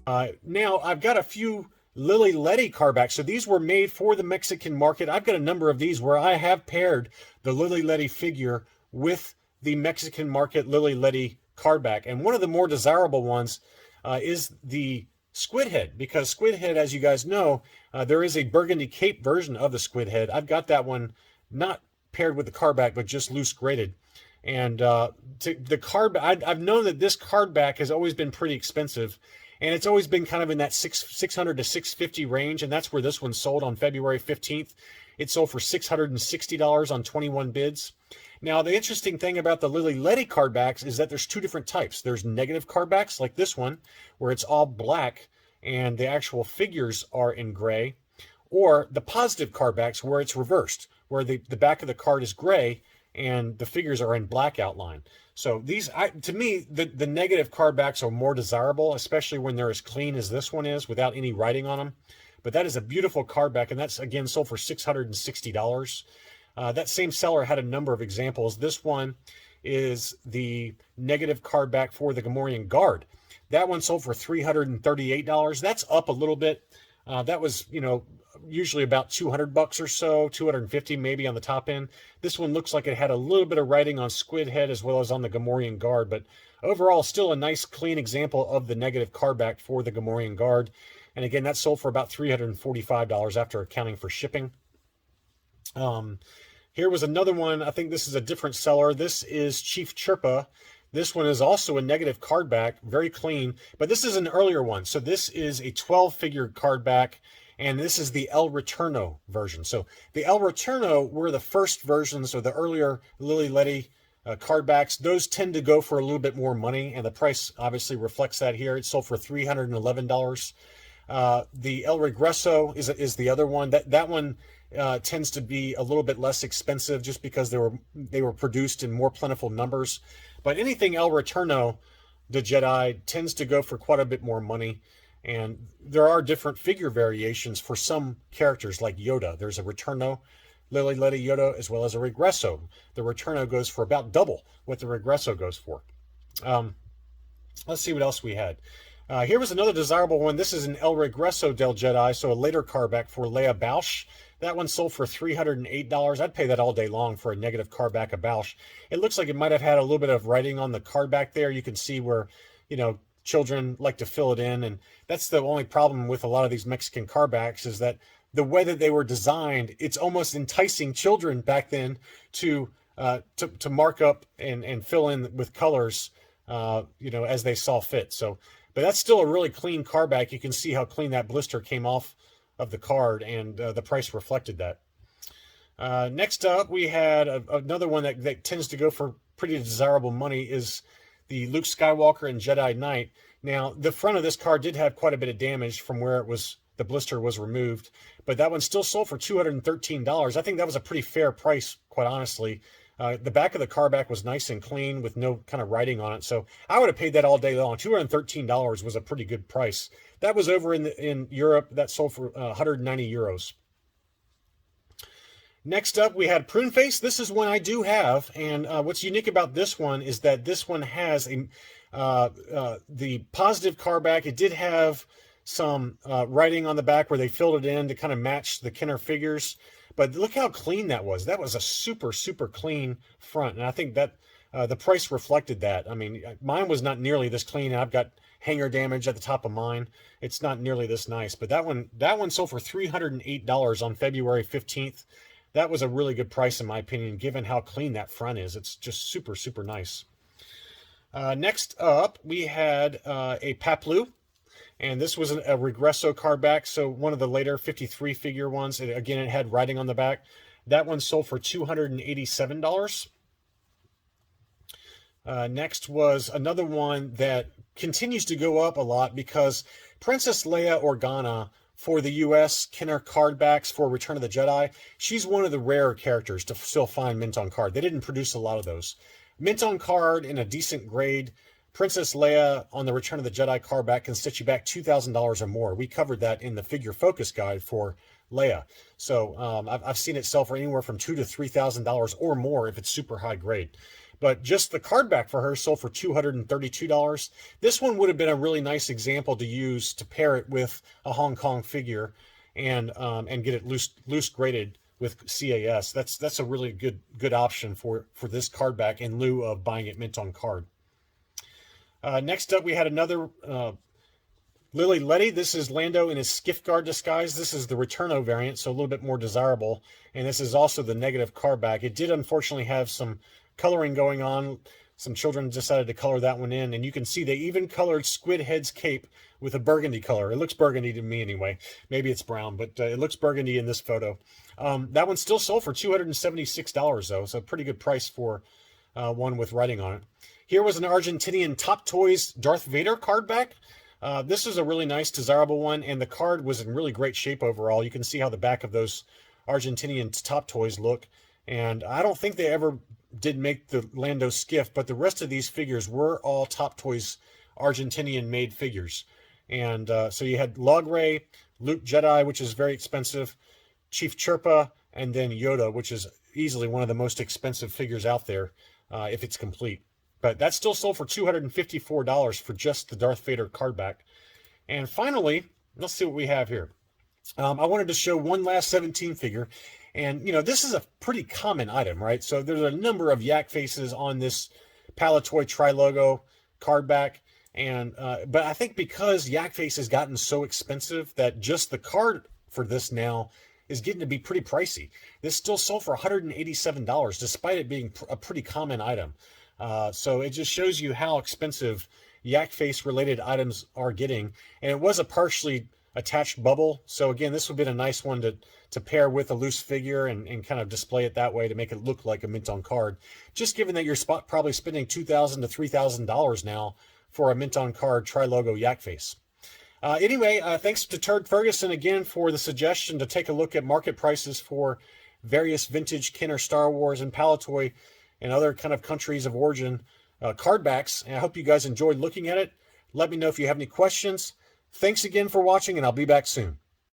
Now, I've got a few Lily Letty carbacks. So these were made for the Mexican market. I've got a number of these where I have paired the Lily Letty figure with the Mexican market Lily Letty cardback. And one of the more desirable ones is the Squid Head, because Squid Head, as you guys know, there is a burgundy cape version of the Squid Head. I've got that one not paired with the cardback, but just loose graded. And the card, I've known that this cardback has always been pretty expensive, and it's always been kind of in that 600 to 650 range, and that's where this one sold on February 15th. It sold for $660 on 21 bids. Now, the interesting thing about the Lily Letty cardbacks is that there's two different types. There's negative cardbacks, like this one, where it's all black and the actual figures are in gray, or the positive cardbacks, where it's reversed, where the back of the card is gray and the figures are in black outline. So these, to me, the negative cardbacks are more desirable, especially when they're as clean as this one is without any writing on them. But that is a beautiful cardback, and that's, again, sold for $660. That same seller had a number of examples. This one is the negative cardback for the Gamorrean Guard. That one sold for $338. That's up a little bit. That was, usually about $200 or so, 250 maybe on the top end. This one looks like it had a little bit of writing on Squid Head as well as on the Gamorrean Guard, but overall still a nice clean example of the negative cardback for the Gamorrean Guard. And again, that sold for about $345 after accounting for shipping. Here was another one. I think this is a different seller. This is Chief Chirpa. This one is also a negative cardback, very clean, but this is an earlier one. So this is a 12-figure cardback, and this is the El Returno version. So the El Returno were the first versions, or the earlier Lily Letty cardbacks. Those tend to go for a little bit more money, and the price obviously reflects that here. It sold for $311. The El Regresso is the other one. That one tends to be a little bit less expensive just because they were produced in more plentiful numbers. But anything El Returno Del Jedi tends to go for quite a bit more money. And there are different figure variations for some characters, like Yoda. There's a Returno Lily Letty Yoda as well as a Regresso. The Returno goes for about double what the Regresso goes for. Let's see what else we had. Here was another desirable one. This is an El Regresso Del Jedi, so a later cardback for Leia Bausch. That one sold for $308. I'd pay that all day long for a negative cardback of Bausch. It looks like it might have had a little bit of writing on the cardback there. You can see where, children like to fill it in, and that's the only problem with a lot of these Mexican cardbacks, is that the way that they were designed, it's almost enticing children back then to mark up and fill in with colors, as they saw fit. So, but that's still a really clean cardback. You can see how clean that blister came off of the card, and the price reflected that. Next up, we had another one that tends to go for pretty desirable money, is the Luke Skywalker and Jedi Knight. Now, the front of this card did have quite a bit of damage from where the blister was removed, but that one still sold for $213. I think that was a pretty fair price, quite honestly. The back of the cardback was nice and clean with no kind of writing on it, so I would have paid that all day long. $213 was a pretty good price. That was over in Europe. That sold for 190 euros. Next up, we had Prune Face. This is one I do have, and what's unique about this one is that this one has the positive cardback. It did have some writing on the back where they filled it in to kind of match the Kenner figures. But look how clean that was. That was a super, super clean front. And I think that the price reflected that. I mean, mine was not nearly this clean. I've got hanger damage at the top of mine. It's not nearly this nice. But that one sold for $308 on February 15th. That was a really good price, in my opinion, given how clean that front is. It's just super, super nice. Next up, we had a Paplu. And this was a Regresso cardback, so one of the later 53 figure ones. Again, it had writing on the back. That one sold for $287. Next was another one that continues to go up a lot because Princess Leia Organa for the U.S. Kenner cardbacks for Return of the Jedi, she's one of the rarer characters to still find mint on card. They didn't produce a lot of those. Mint on card in a decent grade. Princess Leia on the Return of the Jedi cardback can set you back $2,000 or more. We covered that in the figure focus guide for Leia. So I've seen it sell for anywhere from $2,000 to $3,000 or more if it's super high grade. but just the card back for her sold for $232. This one would have been a really nice example to use to pair it with a Hong Kong figure and get it loose graded with CAS. That's a really good option for this card back in lieu of buying it mint on card. Next up, we had another Lily Letty. This is Lando in his Skiff Guard disguise. This is the Returno variant, so a little bit more desirable. And this is also the negative card back. It did unfortunately have some coloring going on. Some children decided to color that one in, and you can see they even colored Squid Head's cape with a burgundy color. It looks burgundy to me anyway. Maybe it's brown, but it looks burgundy in this photo. That one still sold for $276 though, so a pretty good price for one with writing on it. Here was an Argentinian Top Toys Darth Vader card back. This is a really nice, desirable one, and the card was in really great shape overall. You can see how the back of those Argentinian Top Toys look, and I don't think they ever did make the Lando skiff, but the rest of these figures were all Top Toys Argentinian-made figures. And so you had Logray, Luke Jedi, which is very expensive, Chief Chirpa, and then Yoda, which is easily one of the most expensive figures out there if it's complete. But that still sold for $254 for just the Darth Vader card back. And finally, let's see what we have here. I wanted to show one last 17 figure. And, you know, this is a pretty common item, right? So there's a number of yak faces on this Palatoy Tri-Logo card back. And, but I think because yak face has gotten so expensive that just the card for this now is getting to be pretty pricey. This still sold for $187, despite it being a pretty common item. So it just shows you how expensive yak face related items are getting. And it was a partially attached bubble. So again, this would have been a nice one to pair with a loose figure and kind of display it that way to make it look like a mint on card. Just given that you're probably spending $2,000 to $3,000 now for a mint on card Tri-Logo yak face. Anyway, thanks to Turd Ferguson again for the suggestion to take a look at market prices for various vintage Kenner Star Wars and Palatoy and other kind of countries of origin card backs. And I hope you guys enjoyed looking at it. Let me know if you have any questions. Thanks again for watching, and I'll be back soon.